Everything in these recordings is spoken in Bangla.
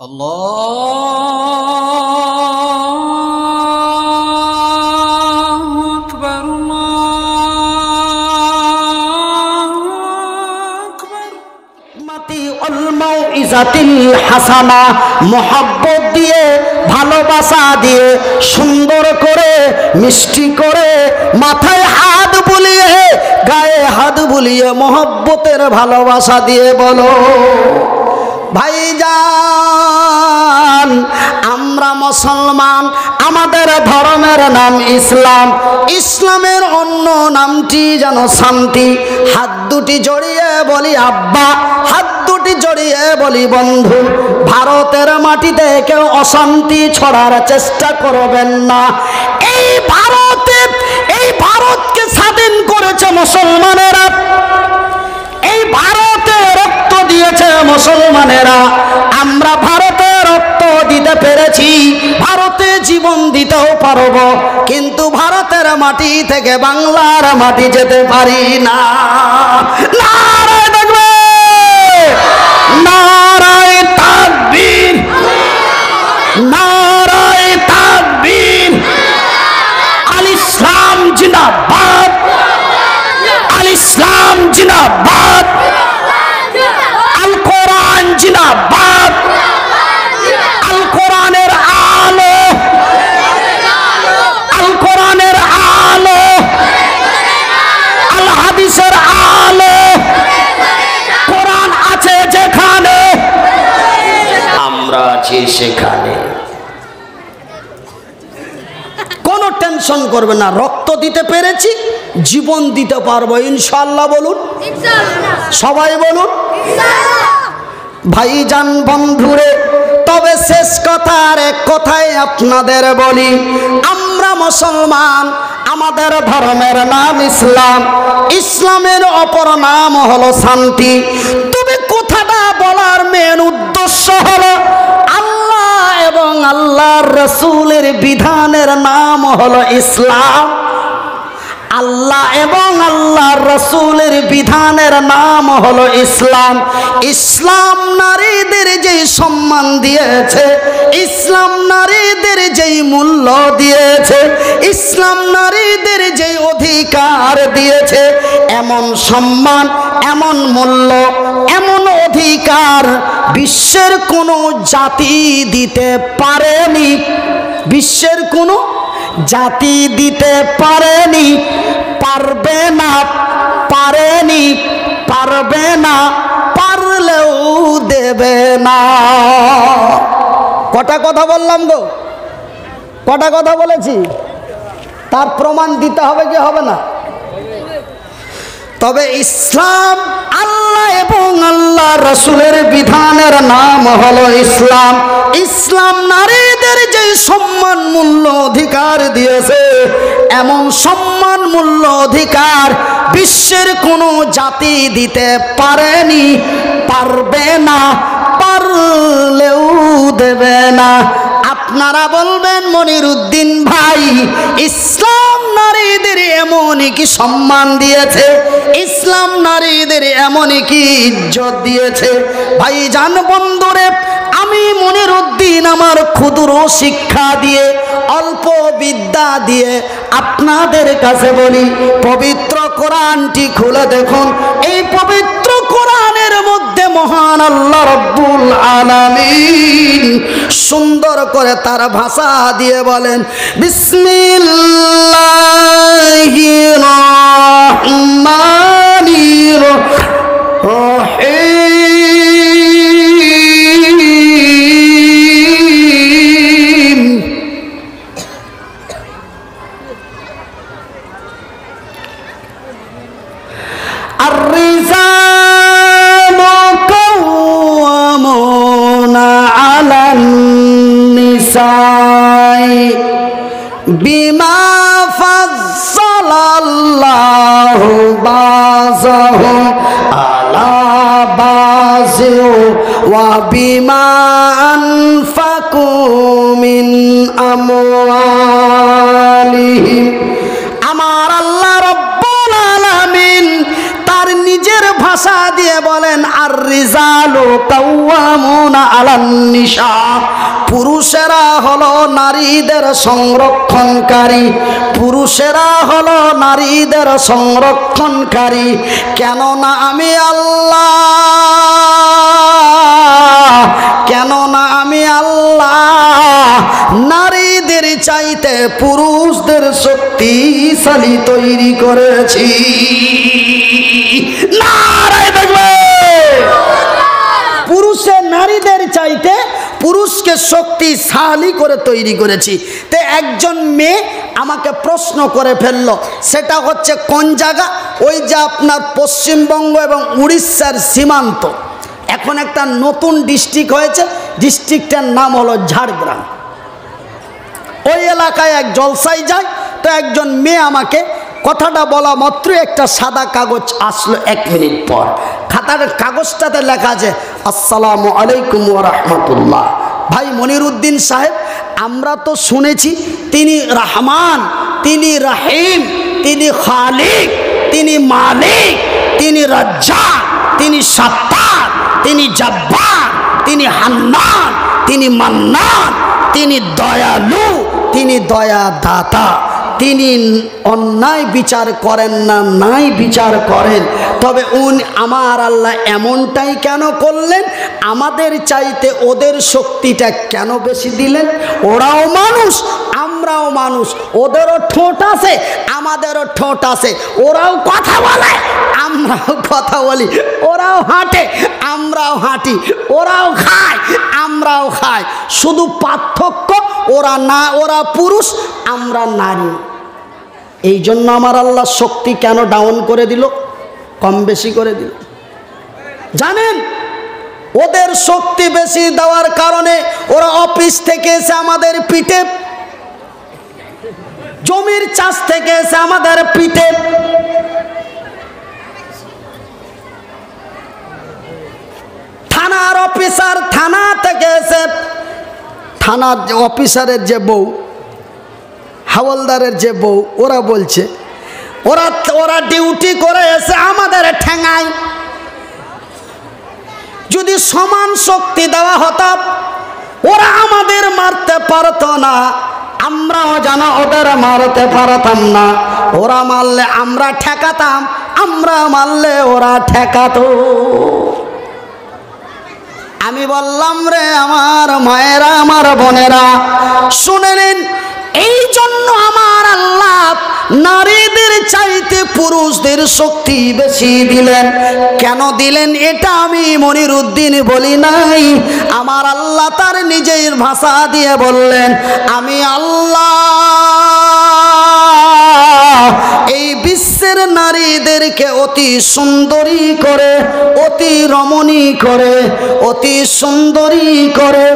আল্লাহু আকবার আল্লাহু আকবার। মাতি আল মাউইজাতিল হাসানা, মোহাব্বত দিয়ে ভালোবাসা দিয়ে সুন্দর করে মিষ্টি করে মাথায় হাত বুলিয়ে গায়ে হাত বুলিয়ে মোহাব্বতের ভালোবাসা দিয়ে বলো ভাইজান আমরা মুসলমান, আমাদের ধর্মের নাম ইসলাম, ইসলামের অন্য নামটি যেন শান্তি। হাত দুটি জড়িয়ে বলি আব্বা, হাত দুটি জড়িয়ে বলি বন্ধু, ভারতের মাটিতে কেউ অশান্তি ছড়ার চেষ্টা করবেন না। এই ভারতকে স্বাধীন করেছে মুসলমানেরা, এই ভারতে রক্ত দিয়েছে মুসলমানেরা। আমরা ভারতে রক্ত দিতে পেরেছি, ভারতে জীবন দিতেও পারব, কিন্তু ভারতের মাটি থেকে বাংলার মাটি যেতে পারি না। নারায়ে তাকবীর, নারায়ে তাকবীর, নারায়ে তাকবীর। আল ইসলাম জিন্দাবাদ, আল ইসলাম জিন্দাবাদ, আল কোরআন জিন্দাবাদ, আল কোরআনের আলো, আল কোরআনের আলো, আল হাদিসের আলো। কোরআন আছে যেখানে, আমরা আছি সেখানে। কোনো টেনশন করবে না, রক্ত দিতে পেরেছি, জীবন দিতে পারবো ইনশাআল্লাহ। বলুন সবাই বলুন ভাইজান বন্ধুরে। তবে শেষ কথার এক কথাই আপনাদের বলি, আমরা মুসলমান, আমাদের ধর্মের নাম ইসলাম, ইসলামের অপর নাম হলো শান্তি। তবে কথাটা বলার মেন উদ্দেশ্য হলো আল্লাহ এবং আল্লাহর রাসূলের বিধানের নাম হলো ইসলাম। আল্লাহ এবং আল্লাহর রাসূলের বিধানের নাম হলো ইসলাম। ইসলাম নারীদের যেই সম্মান দিয়েছে, ইসলাম নারীদের যেই মূল্য দিয়েছে, ইসলাম নারীদের যেই অধিকার দিয়েছে, এমন সম্মান, এমন মূল্য, এমন অধিকার বিশ্বের কোনো জাতি দিতে পারেনি, বিশ্বের কোনো জাতি দিতে পারেনি, পারবে না, পারেনি, পারবে না, পারলেও দেবে না। কটা কথা বললাম গো, কটা কথা বলেছি, তার প্রমাণ দিতে হবে কি হবে না? তবে ইসলাম, আল্লাহ এবং আল্লাহ রাসূলের বিধানের নাম হলো ইসলাম। ইসলাম নারীদের যে সম্মান মূল্য অধিকার দিয়েছে, এমন সম্মান মূল্য অধিকার বিশ্বের কোনো জাতি দিতে পারেনি, পারবে না, পারলেও দেবে না। আপনারা বলবেন মনিরউদ্দিন ভাই, ইসলাম নারীদের এমনই কি সম্মান দিয়েছে, ইসলাম নারীদের এমনই কি ইজ্জত দিয়েছে? ভাইজান বন্ধুরে, আমি মনিরউদ্দিন আমার ক্ষুদ্র শিক্ষা দিয়ে, অল্প বিদ্যা দিয়ে আপনাদের কাছে বলি, পবিত্র কোরআনটি খুলে দেখুন। এই পবিত্র কোরআনের মধ্যে মহান আল্লাহ রব্বুল আলামিন সুন্দর করে তার ভাষা দিয়ে বলেন, বিসমিল্লাহির রহমানির রহিম। আর-রিজালু কাওয়ামুনা আলান নিসাই বিমা ফাজ্জালাল্লাহু বাযাহুম আলা বাযিন ওয়া বিমা আনফাকু মিন আমওয়ালিহিম। আমার আল্লাহ রব্বুল আলামিন তার নিজের ভাষা দিয়ে বলেন, আর রিজাল রিজালু কাওয়ামুনা আলান নিসা, পুরুষেরা হলো নারীদের সংরক্ষণকারী, পুরুষেরা হলো নারীদের সংরক্ষণকারী। কেননা আমি আল্লাহ, কেননা আমি আল্লাহ নারীদের চাইতে পুরুষদের শক্তিশালী তৈরি করেছি। নারায়ে তাকবীর। পুরুষের নারীদের চাইতে পুরুষকে শক্তিশালী করে তৈরি করেছি। তো একজন মেয়ে আমাকে প্রশ্ন করে ফেলল, সেটা হচ্ছে কোন জায়গা? ওই যে আপনার পশ্চিমবঙ্গ এবং উড়িষ্যার সীমান্ত, এখন একটা নতুন ডিস্ট্রিক্ট হয়েছে, ডিস্ট্রিক্টের নাম হলো ঝাড়গ্রাম। ওই এলাকায় এক জলসায় যায়, তো একজন মেয়ে আমাকে কথাটা বলা মাত্র একটা সাদা কাগজ আসলো 1 মিনিট পর। খাতার কাগজটাতে লেখা আছে আসসালামু আলাইকুম ওয়া রাহমাতুল্লাহ। ভাই মনিরুদ্দিন সাহেব, আমরা তো শুনেছি তিনি রহমান, তিনি রহিম, তিনি খালিক, তিনি মালিক, তিনি রাজ্জাক, তিনি সত্তার, তিনি জব্বার, তিনি হান্নান, তিনি মান্নান, তিনি দয়ালু, তিনি দয়াদাতা, তিনি অন্যায় বিচার করেন না, নাই বিচার করেন। তবে আমার আল্লাহ এমনটাই কেন করলেন? আমাদের চাইতে ওদের শক্তিটা কেন বেশি দিলেন? ওরাও মানুষ, আমরাও মানুষ, ওদেরও ঠোঁট আছে, আমাদেরও ঠোঁট আছে, ওরাও কথা বলে, আমরাও কথা বলি, ওরাও হাঁটে, আমরাও হাঁটি, ওরাও খায়, আমরাও খাই। শুধু পার্থক্য ওরা না, ওরা পুরুষ, আমরা নারী। এই জন্য আমার আল্লাহ শক্তি কেন ডাউন করে দিল, কম বেশি করে দিল জানেন? ওদের শক্তি বেশি দেওয়ার কারণে ওরা অফিস থেকে এসে আমাদের পিঠে, জমির চাষ থেকে এসে আমাদের পিঠে, থানার অফিসার, থানা থেকে এসে থানার অফিসারের যে বউ, হাওলদারের যে বউ, ওরা বলছে ওরা ডিউটি করে এসে আমাদের ঠেঙায়। যদি সমান শক্তি দেওয়া হতো, ওরা আমাদের মারতে পারতো না, আমরাও যেন ওদের মারতে পারতাম না। ওরা মারলে আমরা ঠেকাতাম, আমরা মারলে ওরা ঠেকাতো। আমি বললাম, রে আমার মায়েরা, আমার বোনেরা, শুনে নিন, এই জন্য আমার আল্লাহ নারীদের চাইতে পুরুষদের শক্তি বেশি দিলেন। কেন দিলেন এটা আমি মনিরুদ্দিন বলি নাই, আমার আল্লাহ তার নিজের ভাষা দিয়ে বললেন, আমি আল্লাহ এই বিশ্বের নারীদেরকে অতি সুন্দরী করে, অতি রমণী করে, অতি সুন্দরী করে,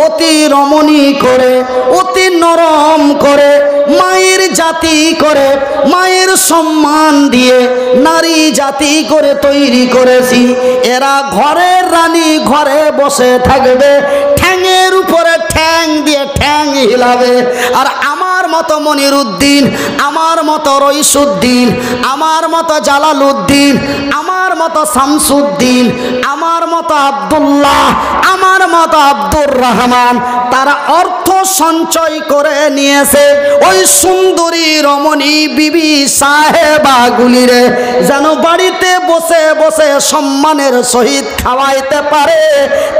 অতি রমণী করে, অতি নরম করে, মায়ের জাতি করে, মায়ের সম্মান দিয়ে নারী জাতি করে তৈরি করেছি। এরা ঘরের রানী, ঘরে বসে থাকবে, ঠ্যাঙের উপরে ঠ্যাং দিয়ে ঠ্যাং হিলাবে। আর আমার মতো মনিরুদ্দিন, আমার মতো রইসুদ্দিন, আমার মতো জালালউদ্দিন, আমার মতো শামসুদ্দিন, আমার মতো আব্দুল্লাহ, আমার মতো আব্দুর রহমান, তারা অর্থ সঞ্চয় করে নিয়েছে ওই সুন্দরী রমণী বিবি সাহেবাগুলিরে যেন বাড়িতে বসে বসে সম্মানের সহিত খাওয়াইতে পারে,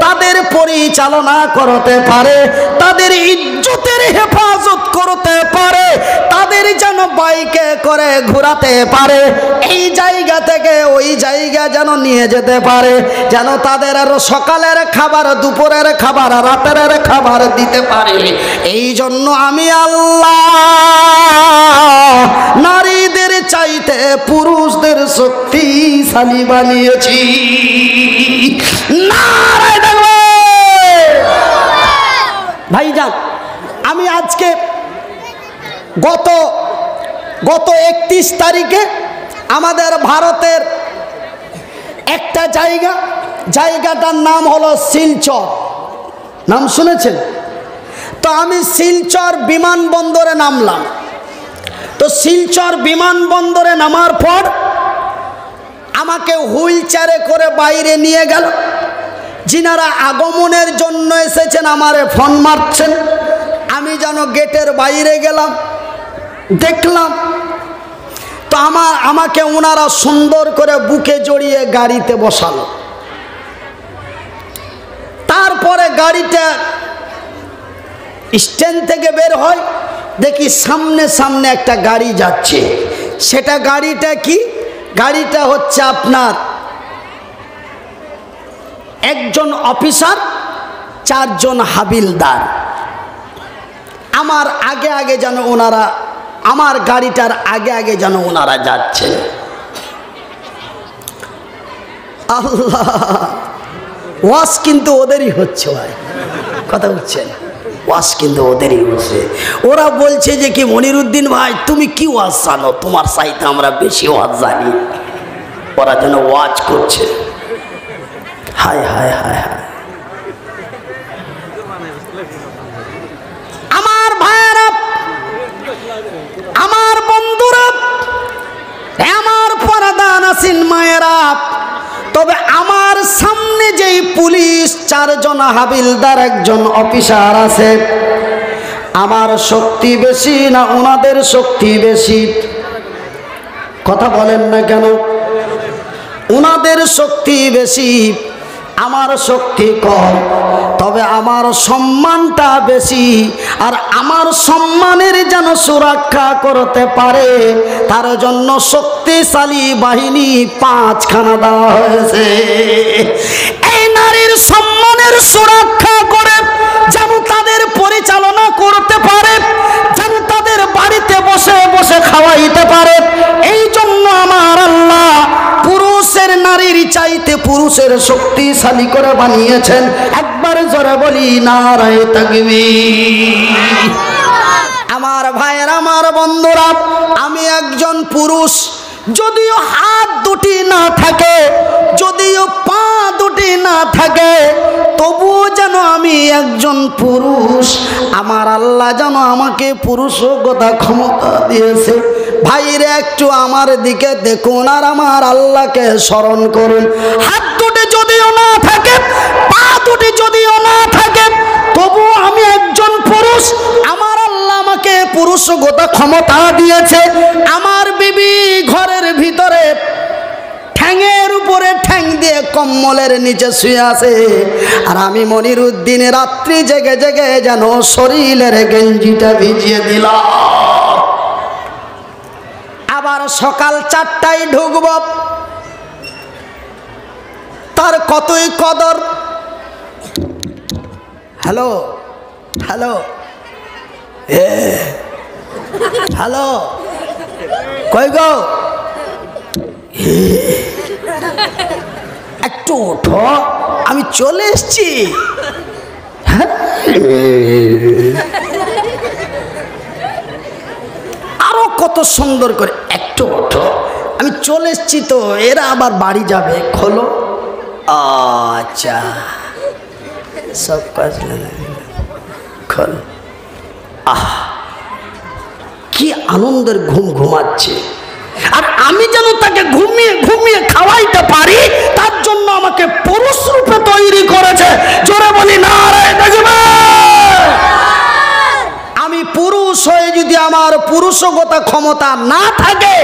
তাদের পরিচালনা করতে পারে, তাদের ইজ্জতের হেফাজত করতে পারে, তাদের যেন বাইকে করে ঘোরাতে পারে, এই জায়গা থেকে ওই জায়গা যেন নিয়ে যেতে পারে, যেন তাদের আরো সকালের খাবার, দুপুরের খাবার, রাতের খাবার দিতে পারে। এই জন্য আমি আল্লাহ নারীদের চাইতে পুরুষদের শক্তিশালী বানিয়েছি। নারায়ে তাকবীর। ভাইজান, আমি আজকে গত 31 তারিখে আমাদের ভারতের একটা জায়গাটার নাম হলো শিলচর, নাম শুনেছেন? তো আমি শিলচর বিমানবন্দরে নামলাম। তো শিলচর বিমানবন্দরে নামার পর আমাকে হুইল চেয়ারে করে বাইরে নিয়ে গেল। যিনারা আগমনের জন্য এসেছেন আমারে ফোন মারছেন। আমি যেন গেটের বাইরে গেলাম, দেখলাম তো আমাকে ওনারা সুন্দর করে বুকে জড়িয়ে গাড়িতে বসালো। তারপরে গাড়িটা স্ট্যান্ড থেকে বের হয়, দেখি সামনে সামনে একটা গাড়ি যাচ্ছে। সেটা গাড়িটা কি? গাড়িটা হচ্ছে আপনার একজন অফিসার, 4 জন হাবিলদার। আমার আগে আগে যেন ওনারা, আমার গাড়িটার আগে আগে যেন ওনারা যাচ্ছে। আল্লাহ, ওয়াজ কিন্তু ওদেরই হচ্ছে ভাই, কথা বুঝছেন? ওয়াজ কিন্তু ওদেরই হচ্ছে। ওরা বলছে যে কি মনিরুদ্দিন ভাই তুমি কি ওয়াজ জানো, তোমার চাইতে আমরা বেশি ওয়াজ জানি। ওরা যেন ওয়াজ করছে। হায় হায় হায় হায়। আমার ভাইয়েরা, আমার বন্ধুরা, আমার পর্দা নাসিন মায়েরা, তবে আমার সামনে যেই পুলিশ 4 জন হাবিলদার 1 জন অফিসার আছে, আমার শক্তি বেশি না ওনাদের শক্তি বেশি? কথা বলেন না কেন? ওনাদের শক্তি বেশি, আমার শক্তি কম, তবে আমার সম্মানটা বেশি। আর আমার সম্মানের যেন সুরক্ষা করতে পারে তার জন্য শক্তিশালী বাহিনী 5খানা দেওয়া হয়েছে। এই নারীর সম্মানের সুরক্ষা করে যেন তাদের পরিচালনা করতে পারে, যেন তাদের বাড়িতে বসে বসে খাওয়াইতে পারে, এই জন্য আমার আল্লাহ পুরুষের নারীর চাইতে পুরুষের শক্তিশালী করে বানিয়েছেন। একবার জোরে বলি নারায়ে তাকবীর। আমার ভাইয়ের, আমার বন্ধুরা, আমি একজন পুরুষ। যদিও হাত দুটি না থাকে, যদিও পা দুটি না থাকে, তবুও যেন আমি একজন পুরুষ। আমার আল্লাহ যেন আমাকে পুরুষগতা ক্ষমতা দিয়েছে। ভাইরে একটু আমার দিকে দেখুন আর আমার আল্লাহকে স্মরণ করুন। হাত দুটি যদিও না থাকে, পা দুটি যদিও না থাকে, তবুও আমি একজন পুরুষ। আমার আল্লাহ আমাকে পুরুষগতা ক্ষমতা দিয়েছে। আমার বিবি ঘরের ভিতরে ঠ্যাঙের উপরে ঠ্যাং দিয়ে কম্বলের নিচে শুয়ে আছে, আর আমি মনিরুদ্দিন রাত্রি জেগে জেগে যেন শরীরের গেঞ্জিটা ভিজিয়ে দিলাম। আবার সকাল 4টায় ঢুকব, তার কতই কদর। হ্যালো হ্যালো হ্যালো, কই গো, একটু ওঠো, আমি চলে এসছি। আরো কত সুন্দর করে, একটু ওঠো, আমি চলে এসছি তো, এরা আবার বাড়ি যাবে, খোলো। আচ্ছা, সব কাজ খোলো। আহ, কি আনন্দের ঘুম ঘুমাচ্ছে। আর আমি যেন তাকে ঘুমিয়ে ঘুমিয়ে খাওয়াইতে পারি, তার জন্য আমাকে পুরুষ রূপে তৈরি করেছে। জোরে বলি নারায়ে তাকবীর। আমি পুরুষ হয়ে যদি আমার পুরুষগত ক্ষমতা না থাকে,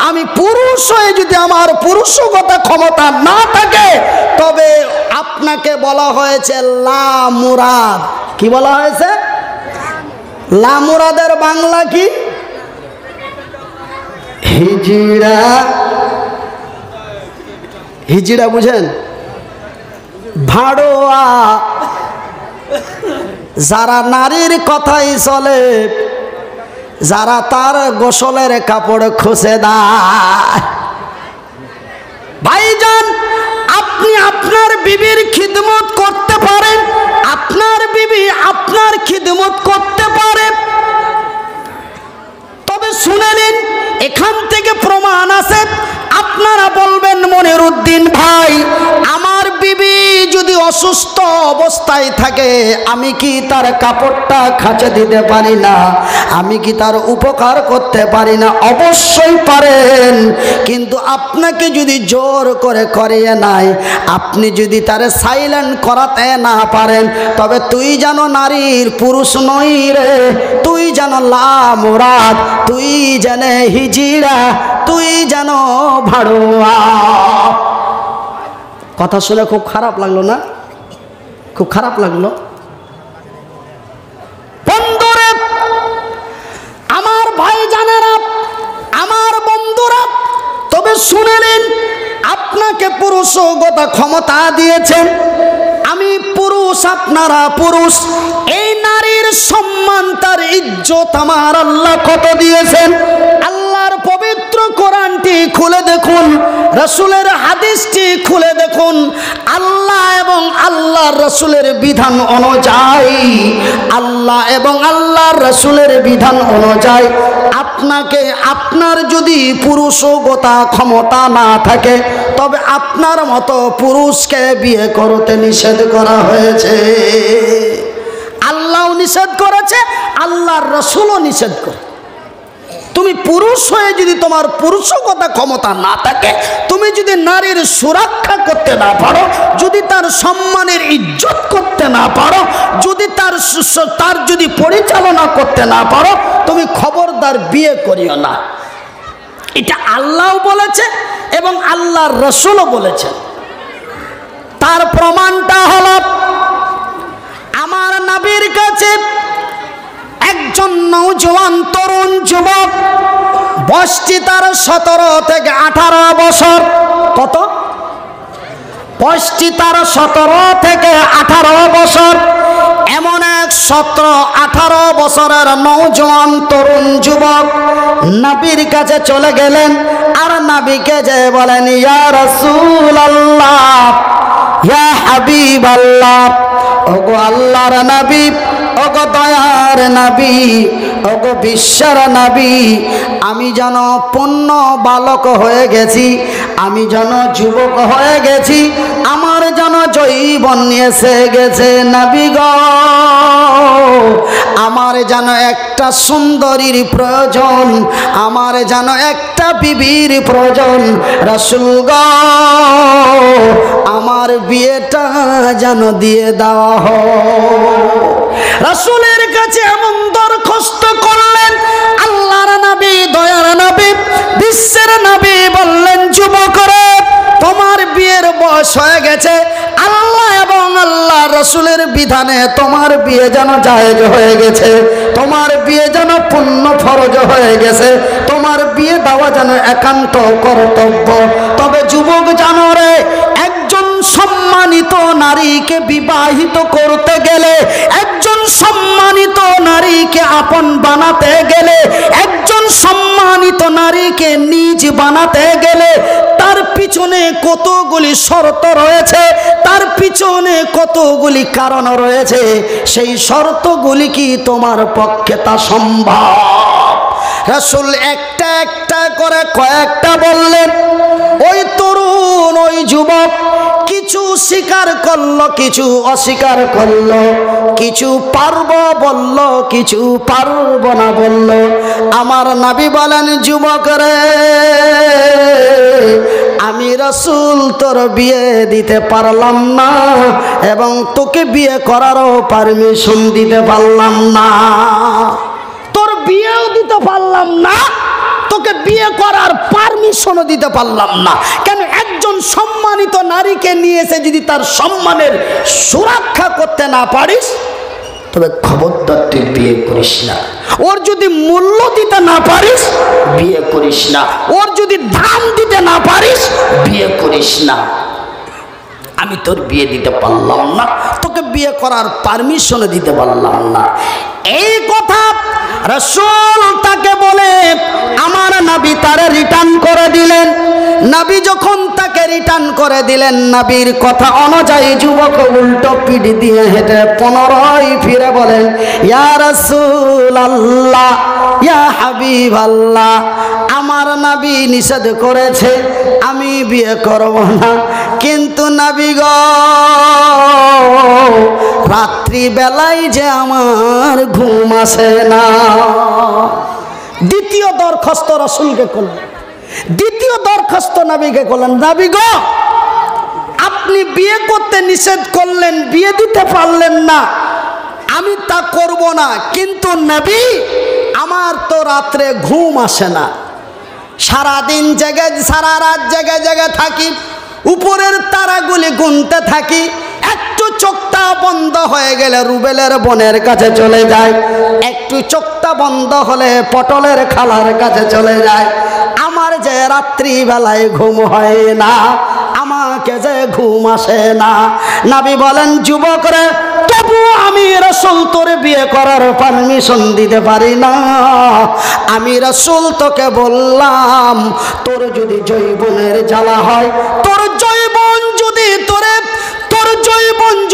আমি পুরুষ হয়ে যদি আমার পুরুষগত ক্ষমতা না থাকে, তবে আপনাকে বলা হয়েছে লামুরাদ। কি বলা হয়েছে? লামুরাদের বাংলা কি? হিজড়া। হিজড়া বুঝেন? ভাড়োয়া। যারা নারীর কথাই চলে, যারা তার গোসলের কাপড় খুঁজে দেয়। ভাইজান, আপনি আপনার বিবির খিদমত করতে পারেন, আপনার বিবি আপনার খিদমত করতে পারে, তবে শুনে নিন, এখান থেকে প্রমাণ আছে। আপনারা বলবেন মনিরুদ্দিন ভাই, আমার বিবি যদি যদি অসুস্থ অবস্থায় থাকে আমি কি তার কাপড়টা খাঁচে দিতে পারি না? আমি কি তার উপকার করতে পারি না? অবশ্যই পারেন। কিন্তু আপনাকে যদি জোর করে করিয়ে নাই, আপনি যদি তারে সাইলেন্ট করাতে না পারেন, তবে তুই যেন নারীর পুরুষ নই রে, তুই যেন লামুরাদ, তুই যেন হিজিরা, তুই যেন ভাড়ুয়া। কথা শুনে খুব খারাপ লাগলো না? খুব খারাপ লাগলো। বন্ধুরা, আমার ভাই জানেরা, আমার বন্ধুরা, তবে শুনে নিন, আপনাকে পুরুষগত ক্ষমতা দিয়েছেন, আমি পুরুষ, আপনারা পুরুষ। এই নারীর সম্মান, তার ইজ্জত আমার আল্লাহ কত দিয়েছেন। আল্লাহর পবিত্র কোরআনটি খুলে দেখুন, রাসূলের হাদিসটি খুলে দেখুন। আল্লাহ এবং আল্লাহর রাসূলের বিধান অনুযায়ী, আল্লাহ এবং আল্লাহর রাসূলের বিধান অনুযায়ী আপনাকে, আপনার যদি পুরুষগত ক্ষমতা না থাকে, তবে আপনার মতো পুরুষকে বিয়ে করতে নিষেধ করা হয়েছে। আল্লাহও নিষেধ করেছে, আল্লাহর রাসূলও নিষেধ করে। তুমি পুরুষ হয়ে যদি তোমার পুরুষগত ক্ষমতা না থাকে, তুমি যদি নারীর সুরক্ষা করতে না পারো, যদি তার সম্মানের ইজ্জত করতে না পারো, যদি তার যদি পরিচালনা করতে না পারো, তুমি খবরদার বিয়ে করিও না। এটা আল্লাহও বলেছে এবং আল্লাহর রাসূলও বলেছে। তার প্রমাণটা হলো, আমার নবীর কাছে একজন নওজোয়ান তরুণ যুবক, বয়সটি তার 17 থেকে 18 বছর। কত? বয়সটি তার 17 থেকে 18 বছর। এমন এক 17-18 বছরের নওজোয়ান তরুণ যুবক নবীর কাছে চলে গেলেন, আর নবীকে যে বলেন, ইয়া রাসূলুল্লাহ, ইয়া হাবিবাল্লাহ, ওগো আল্লাহর নবী, ওগো দয়ার নবী, ওগো বিশ্বের নবী, আমি যেন পূর্ণ বালক হয়ে গেছি, আমি যেন যুবক হয়ে গেছি, আমার যেন যৌবন এসে গেছে। নবী গো, আমার যেন একটা সুন্দরীর প্রয়োজন, আমার যেন একটা বিবির প্রয়োজন। রাসূল গো, আমার বিয়েটা যেন দিয়ে দেওয়া হয়। রাসূলের কাছে এমন দরখাস্ত করলেন। আল্লাহর নবী, দয়ার নবী, বিশ্বের নবী বললেন, যুবকরা, তোমার বিয়ের বয়স হয়ে গেছে, আল্লাহ এবং আল্লাহ রাসূলের বিধানে তোমার বিয়ে যেন জায়েজ হয়ে গেছে, তোমার বিয়ে যেন পূর্ণ ফরজ হয়ে গেছে, তোমার বিয়ে দেওয়া যেন একান্ত কর্তব্য। তবে যুবক জানো রে, একজন সম্মানিত নারীকে বিবাহিত করতে গেলে, একজন সম্মানিত নারীকে আপন বানাতে গেলে, একজন সম্মানিত নারীকে নিজ বানাতে গেলে তার পিছনে কতগুলি শর্ত রয়েছে, তার পিছনে কতগুলি কারণ রয়েছে। সেই শর্তগুলি কি তোমার পক্ষে তা সম্ভব? রাসূল একটা একটা করে কয়েকটা বললেন। ওই তরুণ, ওই যুবক কিছু স্বীকার করলো, কিছু অস্বীকার করলো, কিছু পারবো বলল, কিছু পারবো না বলল। আমার নবী বলেন, যুবক রে, আমি রাসূল তোর বিয়ে দিতে পারলাম না এবং তোকে বিয়ে করারও পারমিশন দিতে পারলাম না। তোর বিয়েও দিতে পারলাম না, তোকে বিয়ে করার পারমিশনও দিতে পারলাম না। কেন? একজন সম্মানিত নারীকে নিয়ে এসে যদি তার সম্মানের সুরক্ষা করতে না পারিস, তবে খবরদার তুই বিয়ে করিস না। ওর যদি মূল্য দিতে না পারিস, বিয়ে করিস না। ওর যদি দাম দিতে না পারিস, বিয়ে করিস না। আমি তোর বিয়ে দিতে পারলাম না, তোকে বিয়ে করার পারমিশনও দিতে পারলাম না। এই কথা রাসূল তাকে বলে আমার নবী তারে রিটার্ন করে দিলেন। নবী যখন তাকে রিটার্ন করে দিলেন, নবীর কথা অনুযায়ী যুবক উল্টো পিঠ দিয়ে হেঁটে পুনরায় ফিরে বলেন, ইয়া রাসূলুল্লাহ, ইয়া হাবিবাল্লাহ, আমার নবী নিষেধ করেছে, আমি বিয়ে করব না। কিন্তু নবী গো, রাত্রি বেলায় যে আমার ঘুম আসে না। দ্বিতীয় দরখাস্ত রাসূলকে করলেন, দ্বিতীয় দরখাস্ত নবীকে করলেন, নবী গো, আপনি বিয়ে করতে নিষেধ করলেন, বিয়ে দিতে পারলেন না, আমি তা করব না। কিন্তু নবী, আমার তো রাত্রে ঘুম আসে না, সারাদিন জেগে, সারা রাত জেগে জেগে থাকি, উপরের তারাগুলি গুনতে থাকি, একটু চোখটা বন্ধ হয়ে গেলে রুবেলের বনের কাছে চলে যায়, একটু চোখটা বন্ধ হলে পটলের খালার কাছে চলে যায়। আমার যে রাত্রি বেলায় ঘুম হয় না, আমাকে যে ঘুম আসে না। নবী বলেন, যুবকরে, তবু আমি রাসূল তোরে বিয়ে করার পারমিশন দিতে পারি না। আমি রাসূল তোকে বললাম, তোর যদি যৌবনের জ্বালা হয়, তোর যৌবন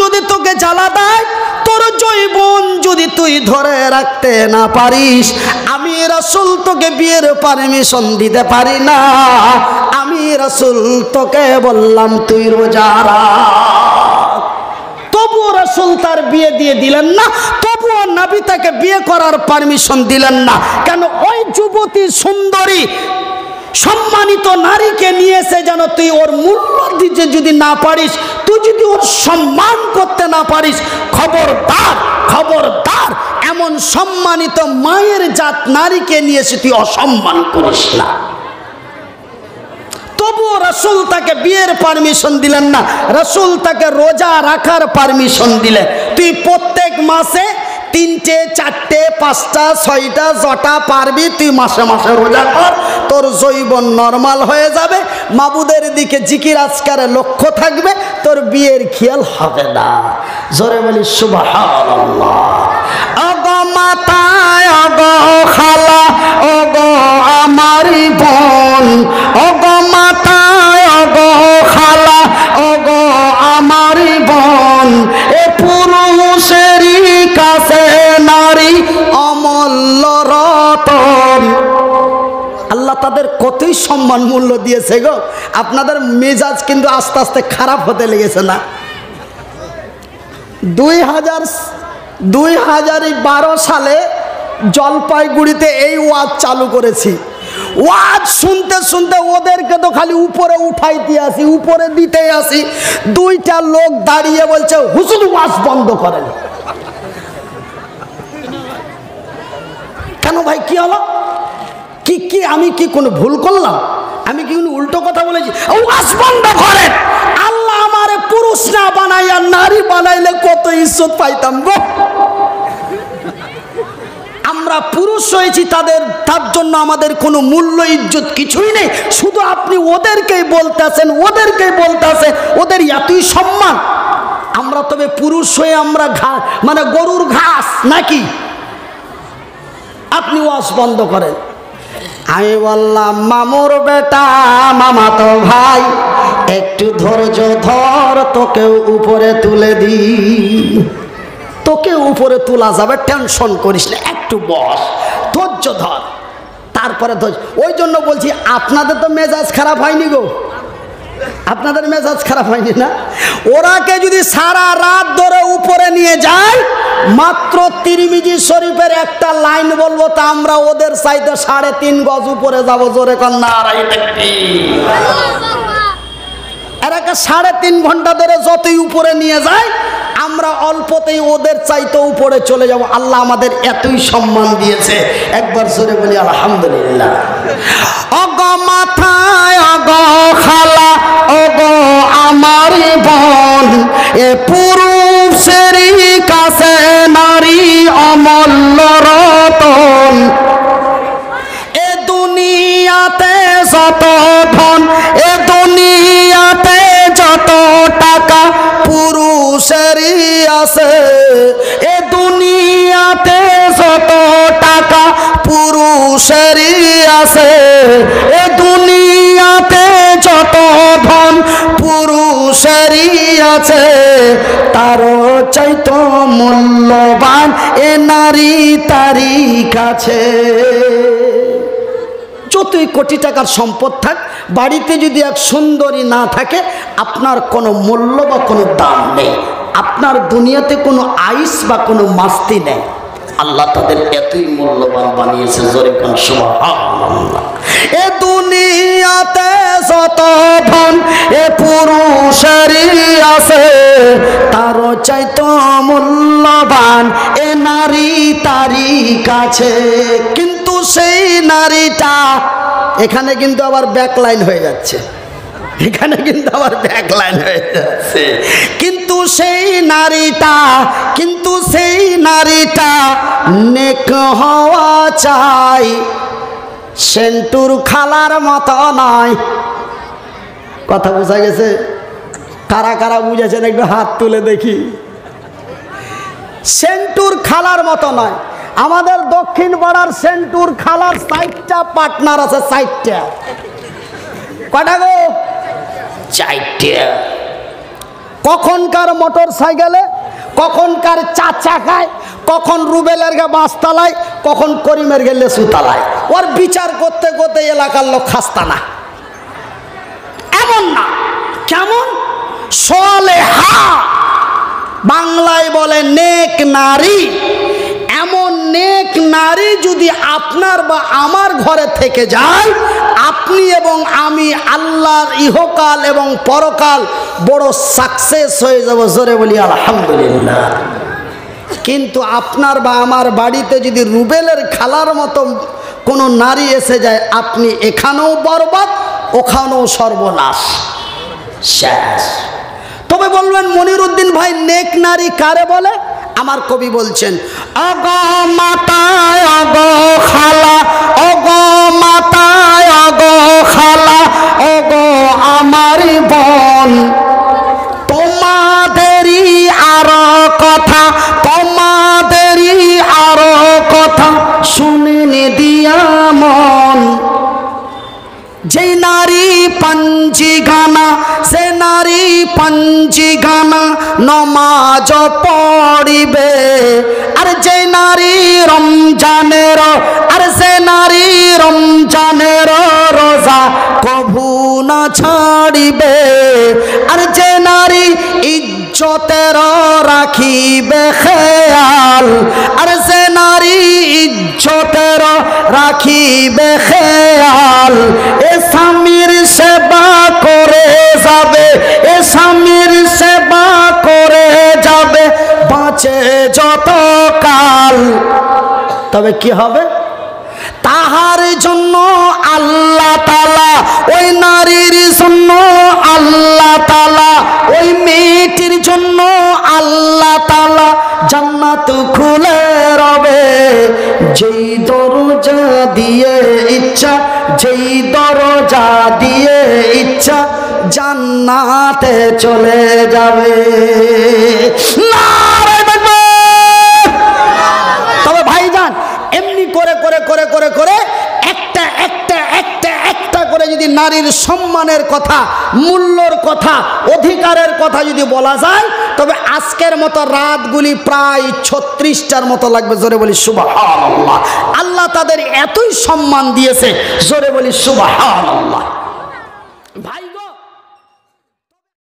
যদি তোকে জ্বালা দেয়, তোর যৌবন যদি তুই ধরে রাখতে না পারিস, আমি রাসূল তোকে বিয়ের পারমিশন দিতে পারি না। আমি রাসূল তোকে বললাম তুই রোজা রাখ। তবুও রাসূল তার বিয়ে দিয়ে দিলেন না, তবুও নবী তাকে বিয়ে করার পারমিশন দিলেন না। কেন? ওই যুবতী সুন্দরী সম্মানিত নারীকে নিয়েছে, যেন তুই ওর মূল্য দিতে যদি না পারিস, তুই যদি ওর সম্মান করতে না পারিস, খবরদার খবরদার, এমন সম্মানিত মায়ের জাত নারীকে নিয়েছে তুই অসম্মান করিস না। তবুও রাসূল তাকে বিয়ের পারমিশন দিলেন না, রাসূল তাকে রোজা রাখার পারমিশন দিলেন। তুই প্রত্যেক মাসে 3টে 4টে 5টা 6টা যটা পারবি তুই মাসে মাসে রোজা কর, তোর যৌবন নরমাল হয়ে যাবে, মাবুদের দিকে জিকির আজকারে লক্ষ্য থাকবে, তোর বিয়ের খেয়াল হবে না। জোরে বলি সুবহানাল্লাহ। ওগো মাতা, ওগো খালা, ওগো আমার বোন, ওগো মাতা, ওগো খালা, ওগো আমার বোন, এ পুরুষেরই কাছে নারী অমূল্য রতন। আল্লাহ তাদের কতই সম্মান মূল্য দিয়েছে গো। আপনাদের মেজাজ কিন্তু আস্তে আস্তে খারাপ হতে লেগেছে না? 2012 সালে জলপাইগুড়িতে এই ওয়াজ চালু করেছি। ওয়াজ শুনতে শুনতে ওদেরকে তো খালি উপরে উঠাইতে আসি, উপরে দিতে আসি। 2টা লোক দাঁড়িয়ে বলছে, হুজুর ওয়াজ বন্ধ করেন। কেন ভাই, কি হলো? কি আমি কি কোনো ভুল করলাম? আমি কি কোনো উল্টো কথা বলেছি? ওয়াজ বন্ধ করেন। আল্লাহ আমারে পুরুষ না বানাইয়া নারী বানাইলে কত ইজ্জত পাইতাম গো। আমরা পুরুষ হয়েছি, তার জন্য আমাদের কোনো মূল্য ইজ্জত কিছুই নেই। শুধু আপনি ওদেরকেই বলতেছেন, ওদের এতই সম্মান। আমরা তবে পুরুষ হয়ে আমরা মানে গরুর ঘাস নাকি? আপনি ওয়াজ বন্ধ করেন। আমি বললাম, মামুর বেটা, মামাতো ভাই, একটু ধৈর্য ধর, তোকেও উপরে তুলে দি। তোকে উপরে তোলা যাবে, টেনশন করিস না, একটু বস, ধৈর্য ধর, তারপরে ওই জন্য বলছি, আপনাদের তো মেজাজ খারাপ হয়নি গো, আপনাদের মেজাজ খারাপ হয়নি না? ওরাকে যদি সারা রাত ধরে উপরে নিয়ে যায়, মাত্র তিরমিজি শরীফের একটা লাইন বলবো, তা আমরা ওদের চাইতে 3.5 গজ উপরে যাবো। জোরে কর নারায়ে তাকবীর। এরাকে 3.5 ঘন্টা ধরে যতই উপরে নিয়ে যায়, আমরা অল্পতেই ওদের চাইতে উপরে চলে যাব। আল্লাহ আমাদের এতই সম্মান দিয়েছে, একবার জোরে বলি আলহামদুলিল্লাহ। ওগো মাথায়, ওগো খালা, ওগো আমার বোন, এ পুরুষেরই কাছে নারী অমূল্য রতন। এ দুনিয়াতে যত ধন, এ দুনিয়াতে যত টাকা, পুরুষেরই আছে। এ দুনিয়াতে যত টাকা, পুরুষেরই আছে। এ দুনিয়াতে আছে, তারও চাইতো মূল্যবান এ নারী তারই কাছে। যতই কোটি টাকার সম্পদ থাক, বাড়িতে যদি এক সুন্দরী না থাকে, আপনার কোনো মূল্য বা কোনো দাম নেই, আপনার দুনিয়াতে কোনো আইস বা কোনো মাস্তি নেই। আল্লাহ তাদের এতই মূল্যবান বানিয়েছে, জোরে কোন সুবহানাল্লাহ। এ দুনিয়াতে যত ধন এ পুরুষেরই আছে, তারও চাইতো মূল্যবান এ নারী তারই কাছে। কিন্তু সেই নারীটা, এখানে কিন্তু আবার ব্যাকলাইন হয়ে যাচ্ছে, এখানে কিন্তু আবার ব্যাকলাইন হয়ে যাচ্ছে। কিন্তু সেই নারীটা নেক হওয়া চাই, সেন্টুর খালার মতো নয়। কথা বোঝা গেছে? কারা কারা বুঝেছেন একটু হাত তুলে দেখি। সেন্টুর খালার মতো নয়। আমাদের দক্ষিণ পাড়ার সেন্টুর খালার 4টা পার্টনার আছে, 4টা। কটা গো? 4টা। কখনকার মোটর সাইকেলে, কখনকার 4 চাকায়, কখন রুবেলের গে 5 তলায়, কখন করিমের গে লেসু তলায়। ওর বিচার করতে করতে এলাকার লোক খাস্তা না। এমন না, কেমন সলেহা, বাংলায় বলে নেক নারী। এমন নেক নারী যদি আপনার বা আমার ঘরে থেকে যায়, আপনি এবং আমি আল্লাহর ইহকাল এবং পরকাল বড় সাকসেস হয়ে যাব, জোরে বলি আলহামদুলিল্লাহ। কিন্তু আপনার বা আমার বাড়িতে যদি রুবেলের খালার মতো কোনো নারী এসে যায়, আপনি এখানেও বরবাদ, ওখানেও সর্বনাশ, শেষ। তবে বলবেন মনিরউদ্দিন ভাই, নেক নারী কারে বলে? আমার কবি বলছেন, অগ মাতা অগ খালা, অগ মাতা অগ খালা, অগ আমার বোন, তোমাদেরই আরো কথা, তোমাদেরই আরো কথা শুনে দিয়া মন। যে নারী পঞ্জিগানা, সে নারী পঞ্জিগানা নমাজ পড়িবে। আর যে নারী রমজানের, আর সে নারী রমজানের রোজা কভু না ছাড়িবে। আর যে নারী ইজ্জতের রাখিবে খেয়াল, আর সে নারী ইজ্জতের রাখিবে খেয়াল। এ স্বামীর সেবা করে যাবে, এ স্বামীর সেবা করে যাবে, বাঁচে যত কাল। তবে কি হবে? তাহার জন্য আল্লাহ তাআলা, ওই নারীর জন্য আল্লাহ তাআলা, ওই মেয়েটির জন্য আল্লাহ তাআলা জান্নাত খুলে রবে। যেই দরজা দিয়ে ইচ্ছা, যেই দরজা দিয়ে ইচ্ছা জান্নাতে চলে যাবে। তবে ভাইজান, এমনি করে করে করে করে করে একটা একটা একটা একটা করে যদি নারীর সম্মানের কথা, মূল্যর কথা, অধিকারের কথা যদি বলা যায়, তবে আজকের মতো রাতগুলি প্রায় 36টার মতো লাগবে, জোরে বলি সুবহানাল্লাহ। আল্লাহ তাদের এতই সম্মান দিয়েছে, জোরে বলি সুবহানাল্লাহ। ভাই